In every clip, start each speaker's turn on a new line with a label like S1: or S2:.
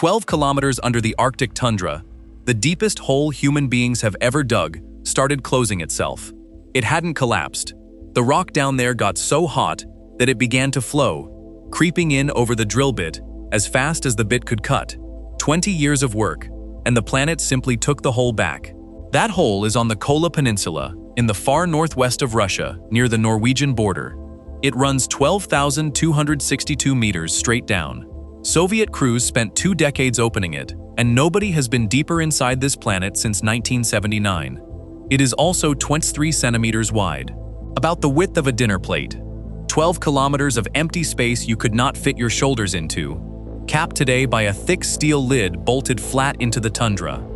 S1: 12 kilometers under the Arctic tundra, the deepest hole human beings have ever dug started closing itself. It hadn't collapsed. The rock down there got so hot that it began to flow, creeping in over the drill bit as fast as the bit could cut. 20 years of work, and the planet simply took the hole back. That hole is on the Kola Peninsula, in the far northwest of Russia, near the Norwegian border. It runs 12,262 meters straight down. Soviet crews spent 2 decades opening it, and nobody has been deeper inside this planet since 1979. It is also 23 centimeters wide, about the width of a dinner plate. 12 kilometers of empty space you could not fit your shoulders into, capped today by a thick steel lid bolted flat into the tundra.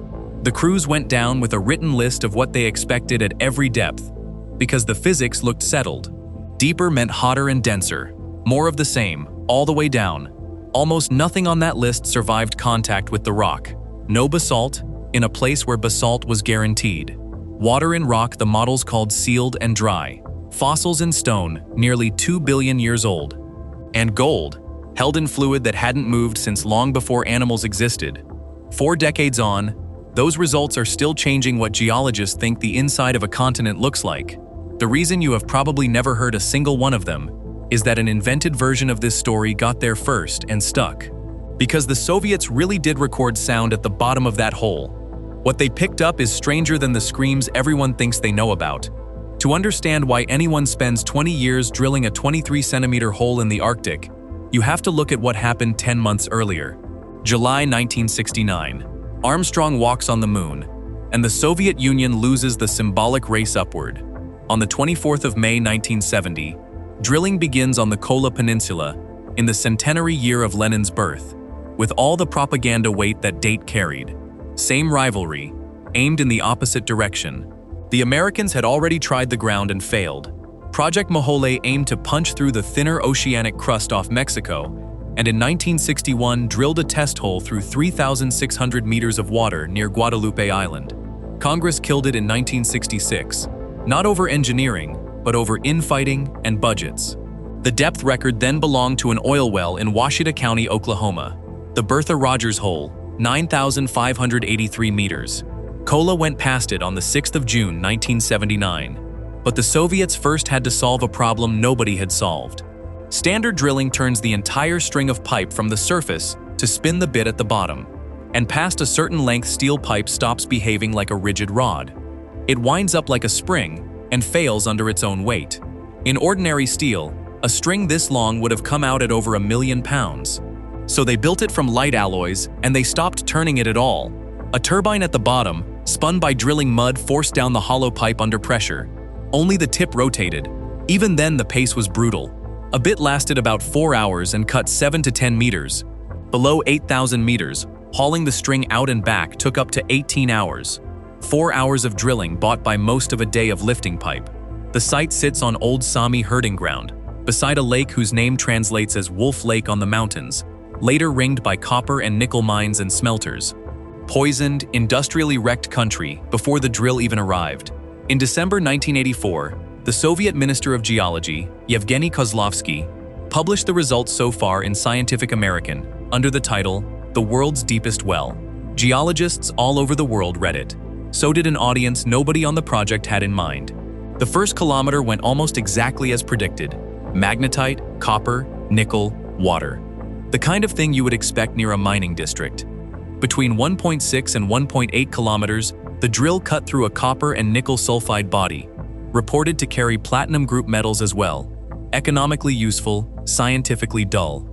S1: The crews went down with a written list of what they expected at every depth, because the physics looked settled. Deeper meant hotter and denser, more of the same, all the way down. Almost nothing on that list survived contact with the rock. No basalt, in a place where basalt was guaranteed. Water in rock the models called sealed and dry. Fossils in stone, nearly 2 billion years old. And gold, held in fluid that hadn't moved since long before animals existed. 4 decades on, those results are still changing what geologists think the inside of a continent looks like. The reason you have probably never heard a single one of them is that an invented version of this story got there first and stuck. Because the Soviets really did record sound at the bottom of that hole. What they picked up is stranger than the screams everyone thinks they know about. To understand why anyone spends 20 years drilling a 23-centimeter hole in the Arctic, you have to look at what happened 10 months earlier. July 1969. Armstrong walks on the moon, and the Soviet Union loses the symbolic race upward. On the 24th of May 1970, drilling begins on the Kola Peninsula in the centenary year of Lenin's birth, with all the propaganda weight that date carried. Same rivalry, aimed in the opposite direction. The Americans had already tried the ground and failed. Project Mohole aimed to punch through the thinner oceanic crust off Mexico, and in 1961 drilled a test hole through 3,600 meters of water near Guadalupe Island. Congress killed it in 1966, not over engineering, but over infighting and budgets. The depth record then belonged to an oil well in Washita County, Oklahoma, the Bertha Rogers Hole, 9,583 meters. Kola went past it on the 6th of June 1979, but the Soviets first had to solve a problem nobody had solved. Standard drilling turns the entire string of pipe from the surface to spin the bit at the bottom, and past a certain length steel pipe stops behaving like a rigid rod. It winds up like a spring and fails under its own weight. In ordinary steel, a string this long would have come out at over 1,000,000 pounds. So they built it from light alloys, and they stopped turning it at all. A turbine at the bottom, spun by drilling mud, forced down the hollow pipe under pressure. Only the tip rotated. Even then the pace was brutal. A bit lasted about 4 hours and cut 7 to 10 meters. Below 8,000 meters, hauling the string out and back took up to 18 hours. 4 hours of drilling bought by most of a day of lifting pipe. The site sits on old Sami herding ground, beside a lake whose name translates as Wolf Lake on the mountains, later ringed by copper and nickel mines and smelters. Poisoned, industrially wrecked country before the drill even arrived. In December 1984, the Soviet Minister of Geology, Yevgeny Kozlovsky, published the results so far in Scientific American under the title, "The World's Deepest Well." Geologists all over the world read it. So did an audience nobody on the project had in mind. The first kilometer went almost exactly as predicted. Magnetite, copper, nickel, water. The kind of thing you would expect near a mining district. Between 1.6 and 1.8 kilometers, the drill cut through a copper and nickel sulfide body, reported to carry platinum group metals as well. Economically useful, scientifically dull.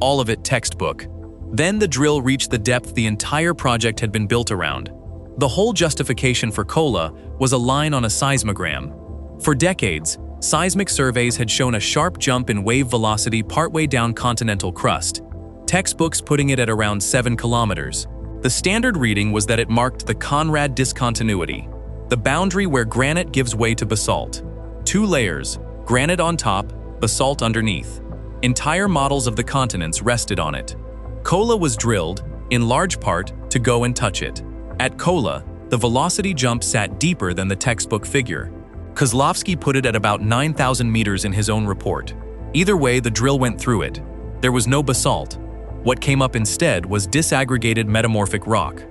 S1: All of it textbook. Then the drill reached the depth the entire project had been built around. The whole justification for Kola was a line on a seismogram. For decades, seismic surveys had shown a sharp jump in wave velocity partway down continental crust, textbooks putting it at around 7 kilometers. The standard reading was that it marked the Conrad discontinuity, the boundary where granite gives way to basalt. 2 layers, granite on top, basalt underneath. Entire models of the continents rested on it. Kola was drilled, in large part, to go and touch it. At Kola, the velocity jump sat deeper than the textbook figure. Kozlovsky put it at about 9,000 meters in his own report. Either way, the drill went through it. There was no basalt. What came up instead was disaggregated metamorphic rock,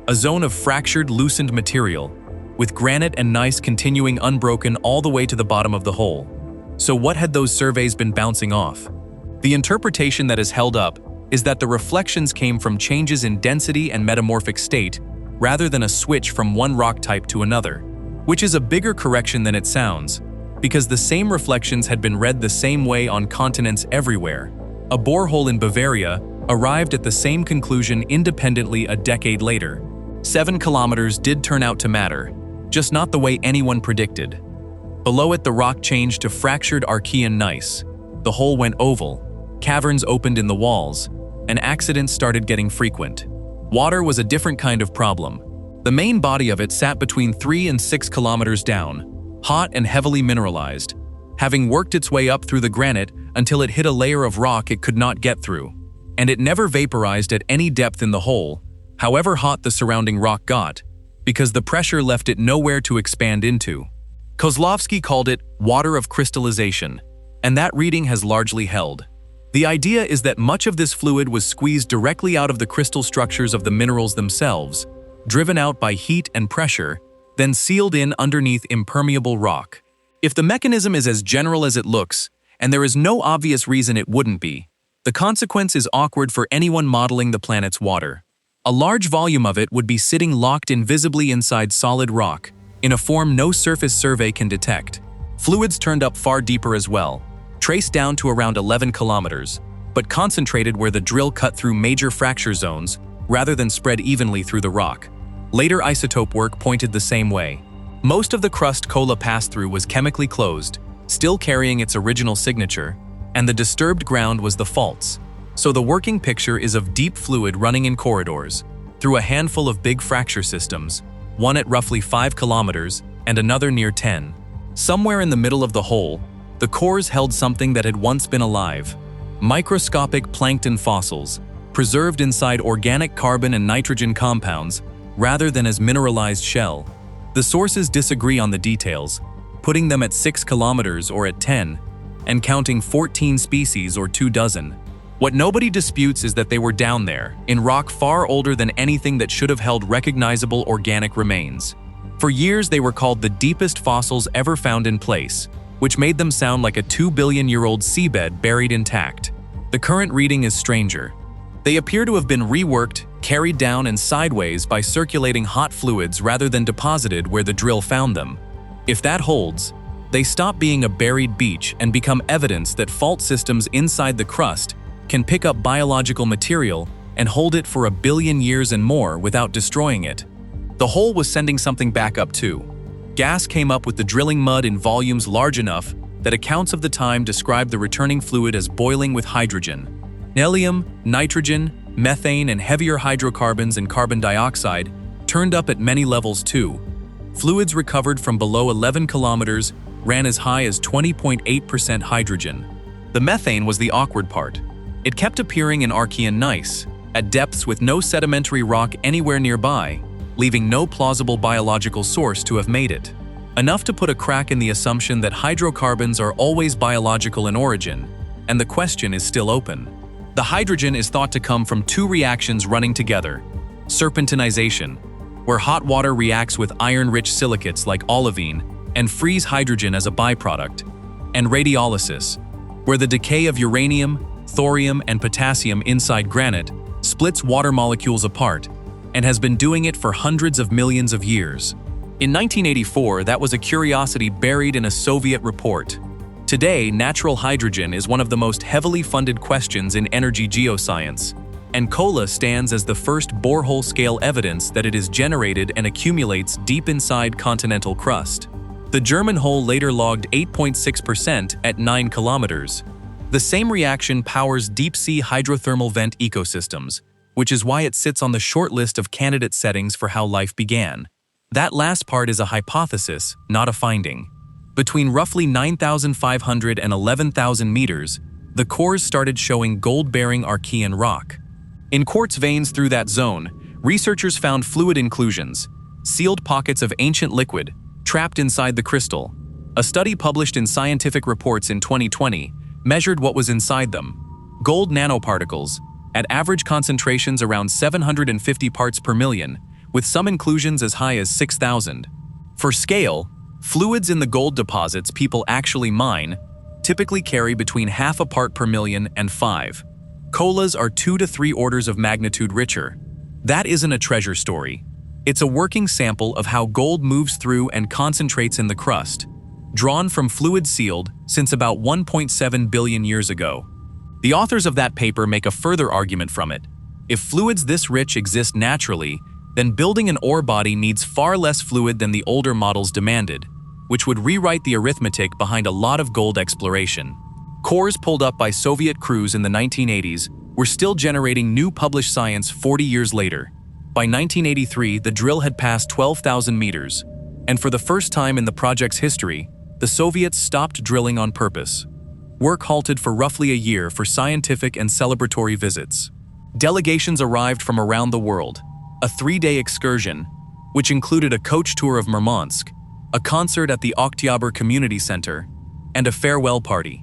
S1: a zone of fractured, loosened material, with granite and gneiss continuing unbroken all the way to the bottom of the hole. So what had those surveys been bouncing off? The interpretation that is held up is that the reflections came from changes in density and metamorphic state rather than a switch from one rock type to another, which is a bigger correction than it sounds, because the same reflections had been read the same way on continents everywhere. A borehole in Bavaria arrived at the same conclusion independently a decade later. 7 kilometers did turn out to matter, just not the way anyone predicted. Below it, the rock changed to fractured Archean gneiss. The hole went oval, caverns opened in the walls, and accidents started getting frequent. Water was a different kind of problem. The main body of it sat between 3 and 6 kilometers down, hot and heavily mineralized, having worked its way up through the granite until it hit a layer of rock it could not get through. And it never vaporized at any depth in the hole, however hot the surrounding rock got, because the pressure left it nowhere to expand into. Kozlovsky called it water of crystallization, and that reading has largely held. The idea is that much of this fluid was squeezed directly out of the crystal structures of the minerals themselves, driven out by heat and pressure, then sealed in underneath impermeable rock. If the mechanism is as general as it looks, and there is no obvious reason it wouldn't be, the consequence is awkward for anyone modeling the planet's water. A large volume of it would be sitting locked invisibly inside solid rock, in a form no surface survey can detect. Fluids turned up far deeper as well, traced down to around 11 kilometers, but concentrated where the drill cut through major fracture zones rather than spread evenly through the rock. Later isotope work pointed the same way. Most of the crust Kola passed through was chemically closed, still carrying its original signature, and the disturbed ground was the faults. So the working picture is of deep fluid running in corridors, through a handful of big fracture systems, one at roughly 5 kilometers and another near 10. Somewhere in the middle of the hole, the cores held something that had once been alive. Microscopic plankton fossils, preserved inside organic carbon and nitrogen compounds, rather than as mineralized shell. The sources disagree on the details, putting them at 6 kilometers or at 10, and counting 14 species or 24. What nobody disputes is that they were down there, in rock far older than anything that should have held recognizable organic remains. For years they were called the deepest fossils ever found in place, which made them sound like a 2-billion-year-old seabed buried intact. The current reading is stranger. They appear to have been reworked, carried down and sideways by circulating hot fluids rather than deposited where the drill found them. If that holds, they stop being a buried beach and become evidence that fault systems inside the crust can pick up biological material and hold it for 1 billion years and more without destroying it. The hole was sending something back up too. Gas came up with the drilling mud in volumes large enough that accounts of the time described the returning fluid as boiling with hydrogen. Helium, nitrogen, methane, and heavier hydrocarbons and carbon dioxide turned up at many levels too. Fluids recovered from below 11 kilometers ran as high as 20.8% hydrogen. The methane was the awkward part. It kept appearing in Archean gneiss, at depths with no sedimentary rock anywhere nearby, leaving no plausible biological source to have made it. Enough to put a crack in the assumption that hydrocarbons are always biological in origin, and the question is still open. The hydrogen is thought to come from 2 reactions running together: serpentinization, where hot water reacts with iron-rich silicates like olivine and frees hydrogen as a byproduct, and radiolysis, where the decay of uranium, thorium, and potassium inside granite splits water molecules apart, and has been doing it for hundreds of millions of years. In 1984, that was a curiosity buried in a Soviet report. Today, natural hydrogen is one of the most heavily funded questions in energy geoscience, and Kola stands as the first borehole-scale evidence that it is generated and accumulates deep inside continental crust. The German hole later logged 8.6% at 9 kilometers. The same reaction powers deep-sea hydrothermal vent ecosystems, which is why it sits on the short list of candidate settings for how life began. That last part is a hypothesis, not a finding. Between roughly 9,500 and 11,000 meters, the cores started showing gold-bearing Archean rock. In quartz veins through that zone, researchers found fluid inclusions, sealed pockets of ancient liquid, trapped inside the crystal. A study published in Scientific Reports in 2020 measured what was inside them: gold nanoparticles, at average concentrations around 750 parts per million, with some inclusions as high as 6,000. For scale, fluids in the gold deposits people actually mine typically carry between half a part per million and 5. Kolas are 2 to 3 orders of magnitude richer. That isn't a treasure story. It's a working sample of how gold moves through and concentrates in the crust, drawn from fluid sealed since about 1.7 billion years ago. The authors of that paper make a further argument from it. If fluids this rich exist naturally, then building an ore body needs far less fluid than the older models demanded, which would rewrite the arithmetic behind a lot of gold exploration. Cores pulled up by Soviet crews in the 1980s were still generating new published science 40 years later. By 1983, the drill had passed 12,000 meters, and for the first time in the project's history, the Soviets stopped drilling on purpose. Work halted for roughly a year for scientific and celebratory visits. Delegations arrived from around the world, a 3-day excursion, which included a coach tour of Murmansk, a concert at the Oktyabr Community Center, and a farewell party.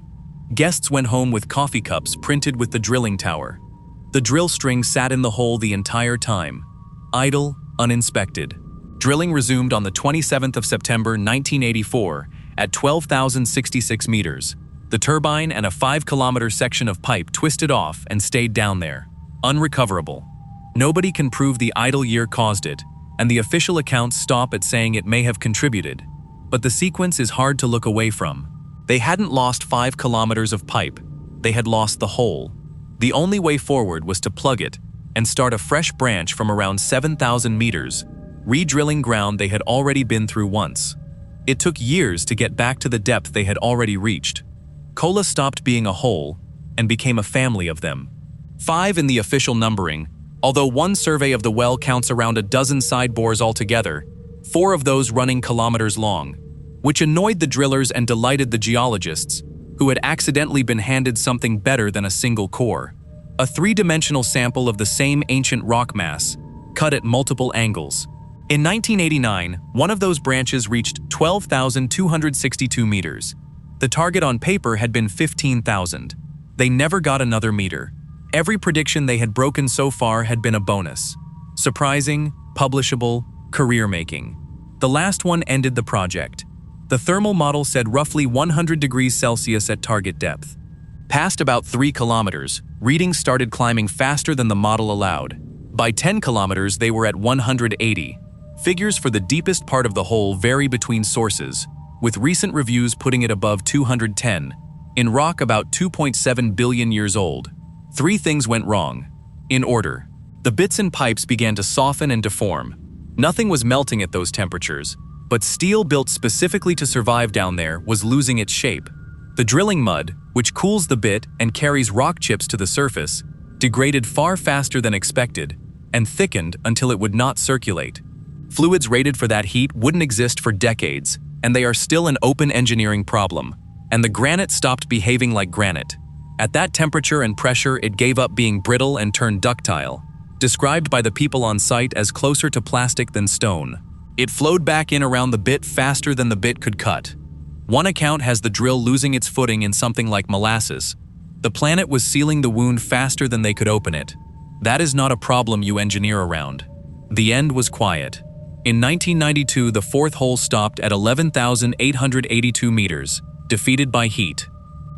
S1: Guests went home with coffee cups printed with the drilling tower. The drill string sat in the hole the entire time, idle, uninspected. Drilling resumed on the 27th of September 1984 at 12,066 meters. The turbine and a 5-kilometer section of pipe twisted off and stayed down there, unrecoverable. Nobody can prove the idle year caused it, and the official accounts stop at saying it may have contributed. But the sequence is hard to look away from. They hadn't lost 5 kilometers of pipe, they had lost the hole. The only way forward was to plug it and start a fresh branch from around 7,000 meters, re-drilling ground they had already been through once. It took years to get back to the depth they had already reached. Kola stopped being a hole and became a family of them. 5 in the official numbering, although one survey of the well counts around a dozen side bores altogether, 4 of those running kilometers long, which annoyed the drillers and delighted the geologists, who had accidentally been handed something better than a single core. A 3-dimensional sample of the same ancient rock mass, cut at multiple angles. In 1989, one of those branches reached 12,262 meters. The target on paper had been 15,000. They never got another meter. Every prediction they had broken so far had been a bonus. Surprising, publishable, career-making. The last one ended the project. The thermal model said roughly 100 degrees Celsius at target depth. Past about 3 kilometers, readings started climbing faster than the model allowed. By 10 kilometers, they were at 180. Figures for the deepest part of the hole vary between sources, with recent reviews putting it above 210. In rock about 2.7 billion years old. 3 things went wrong. In order. The bits and pipes began to soften and deform. Nothing was melting at those temperatures, but steel built specifically to survive down there was losing its shape. The drilling mud, which cools the bit and carries rock chips to the surface, degraded far faster than expected and thickened until it would not circulate. Fluids rated for that heat wouldn't exist for decades, and they are still an open engineering problem, and the granite stopped behaving like granite. At that temperature and pressure, it gave up being brittle and turned ductile, described by the people on site as closer to plastic than stone. It flowed back in around the bit faster than the bit could cut. One account has the drill losing its footing in something like molasses. The planet was sealing the wound faster than they could open it. That is not a problem you engineer around. The end was quiet. In 1992, the 4th hole stopped at 11,882 meters, defeated by heat.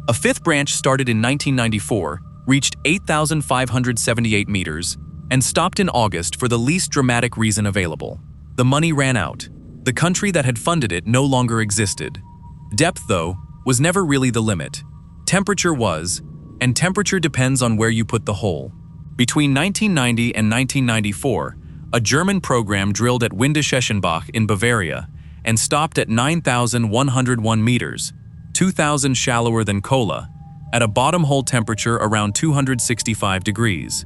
S1: A 5th branch started in 1994, reached 8,578 meters, and stopped in August for the least dramatic reason available. The money ran out. The country that had funded it no longer existed. Depth, though, was never really the limit. Temperature was, and temperature depends on where you put the hole. Between 1990 and 1994, a German program drilled at Windischeschenbach in Bavaria and stopped at 9,101 meters, 2,000 shallower than Kola, at a bottom hole temperature around 265 degrees.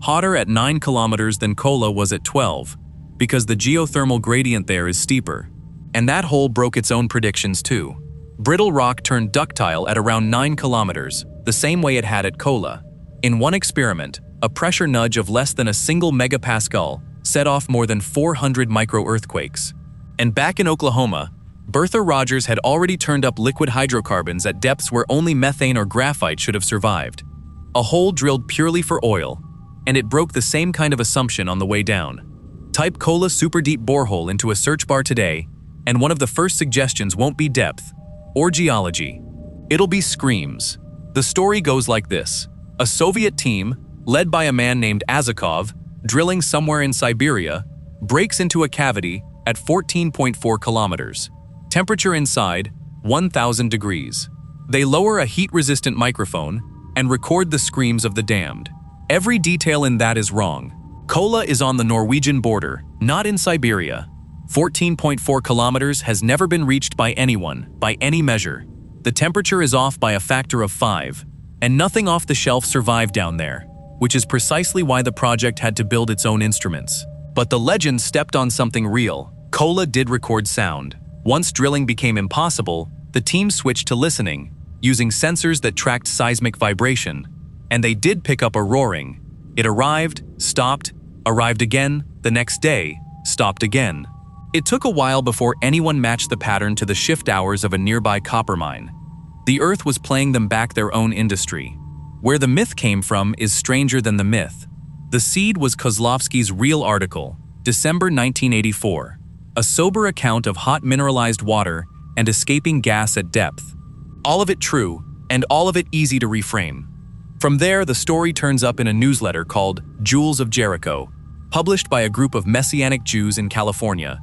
S1: Hotter at 9 kilometers than Kola was at 12, because the geothermal gradient there is steeper. And that hole broke its own predictions too. Brittle rock turned ductile at around 9 kilometers, the same way it had at Kola. In one experiment, a pressure nudge of less than a single megapascal set off more than 400 micro-earthquakes. And back in Oklahoma, Bertha Rogers had already turned up liquid hydrocarbons at depths where only methane or graphite should have survived. A hole drilled purely for oil, and it broke the same kind of assumption on the way down. Type Kola Superdeep Borehole into a search bar today, and one of the first suggestions won't be depth or geology. It'll be screams. The story goes like this. A Soviet team, led by a man named Azakov, drilling somewhere in Siberia, breaks into a cavity at 14.4 kilometers. Temperature inside, 1,000 degrees. They lower a heat-resistant microphone and record the screams of the damned. Every detail in that is wrong. Kola is on the Norwegian border, not in Siberia. 14.4 kilometers has never been reached by anyone, by any measure. The temperature is off by a factor of 5, and nothing off the shelf survived down there, which is precisely why the project had to build its own instruments. But the legend stepped on something real. Kola did record sound. Once drilling became impossible, the team switched to listening, using sensors that tracked seismic vibration. And they did pick up a roaring. It arrived, stopped, arrived again, the next day, stopped again. It took a while before anyone matched the pattern to the shift hours of a nearby copper mine. The Earth was playing them back their own industry. Where the myth came from is stranger than the myth. The seed was Kozlovsky's real article, December 1984, a sober account of hot mineralized water and escaping gas at depth. All of it true, and all of it easy to reframe. From there, the story turns up in a newsletter called Jewels of Jericho, published by a group of Messianic Jews in California.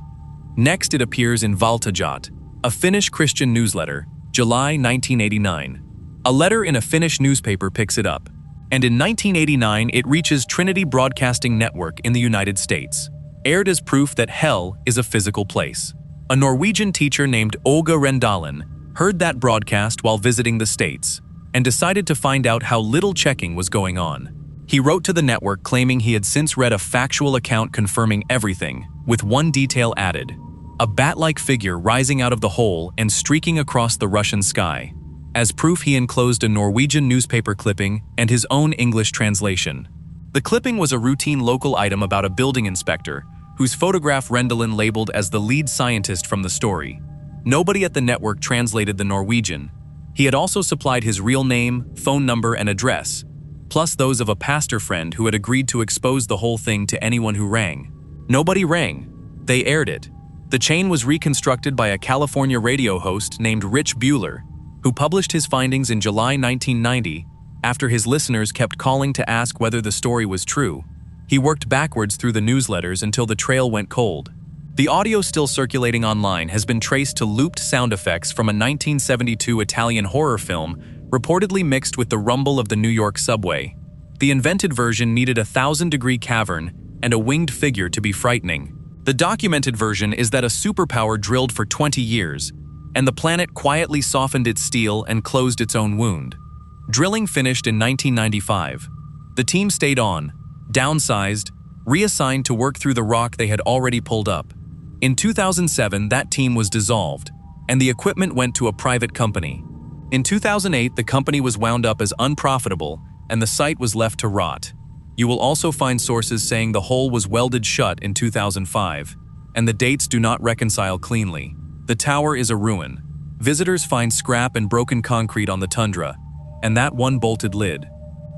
S1: Next, it appears in Valtajat, a Finnish Christian newsletter, July 1989. A letter in a Finnish newspaper picks it up, and in 1989 it reaches Trinity Broadcasting Network in the United States, aired as proof that hell is a physical place. A Norwegian teacher named Olga Rendalen heard that broadcast while visiting the States, and decided to find out how little checking was going on. He wrote to the network claiming he had since read a factual account confirming everything, with one detail added: a bat-like figure rising out of the hole and streaking across the Russian sky. As proof, he enclosed a Norwegian newspaper clipping and his own English translation. The clipping was a routine local item about a building inspector, whose photograph Rendalen labeled as the lead scientist from the story. Nobody at the network translated the Norwegian. He had also supplied his real name, phone number, and address, plus those of a pastor friend who had agreed to expose the whole thing to anyone who rang. Nobody rang. They aired it. The chain was reconstructed by a California radio host named Rich Bueller, who published his findings in July 1990 after his listeners kept calling to ask whether the story was true. He worked backwards through the newsletters until the trail went cold. The audio still circulating online has been traced to looped sound effects from a 1972 Italian horror film, reportedly mixed with the rumble of the New York subway. The invented version needed a 1,000-degree cavern and a winged figure to be frightening. The documented version is that a superpower drilled for 20 years, and the planet quietly softened its steel and closed its own wound. Drilling finished in 1995. The team stayed on, downsized, reassigned to work through the rock they had already pulled up. In 2007, that team was dissolved, and the equipment went to a private company. In 2008, the company was wound up as unprofitable, and the site was left to rot. You will also find sources saying the hole was welded shut in 2005, and the dates do not reconcile cleanly. The tower is a ruin. Visitors find scrap and broken concrete on the tundra, and that one bolted lid.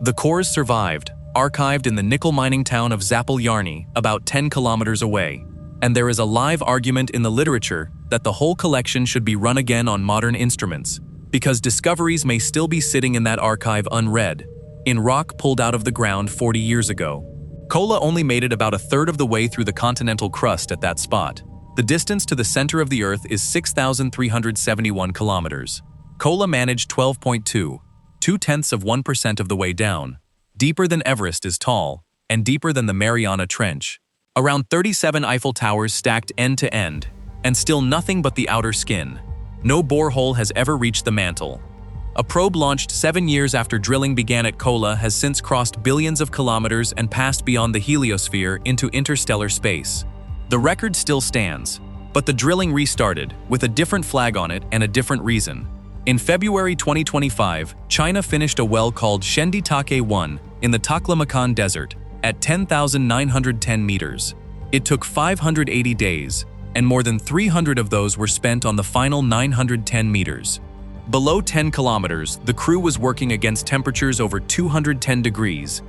S1: The cores survived, archived in the nickel mining town of Zapolyarny, about 10 kilometers away. And there is a live argument in the literature that the whole collection should be run again on modern instruments, because discoveries may still be sitting in that archive unread, in rock pulled out of the ground 40 years ago. Kola only made it about a third of the way through the continental crust at that spot. The distance to the center of the Earth is 6,371 kilometers. Kola managed 12.2, 0.2% of the way down. Deeper than Everest is tall, and deeper than the Mariana Trench. Around 37 Eiffel Towers stacked end to end, and still nothing but the outer skin. No borehole has ever reached the mantle. A probe launched 7 years after drilling began at Kola has since crossed billions of kilometers and passed beyond the heliosphere into interstellar space. The record still stands, but the drilling restarted, with a different flag on it and a different reason. In February 2025, China finished a well called Shenditake-1 in the Taklamakan Desert at 10,910 meters. It took 580 days, and more than 300 of those were spent on the final 910 meters. Below 10 kilometers, the crew was working against temperatures over 210 degrees,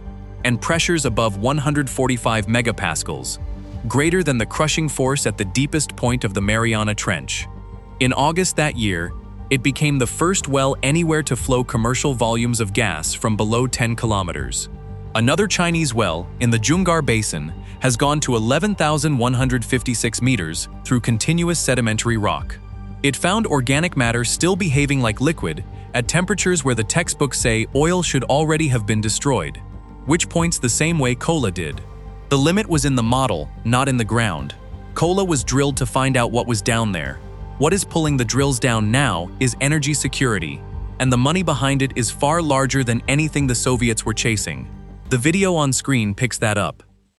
S1: and pressures above 145 megapascals, greater than the crushing force at the deepest point of the Mariana Trench. In August that year, it became the first well anywhere to flow commercial volumes of gas from below 10 kilometers. Another Chinese well, in the Jungar Basin, has gone to 11,156 meters through continuous sedimentary rock. It found organic matter still behaving like liquid at temperatures where the textbooks say oil should already have been destroyed, which points the same way Kola did. The limit was in the model, not in the ground. Kola was drilled to find out what was down there. What is pulling the drills down now is energy security, and the money behind it is far larger than anything the Soviets were chasing. The video on screen picks that up.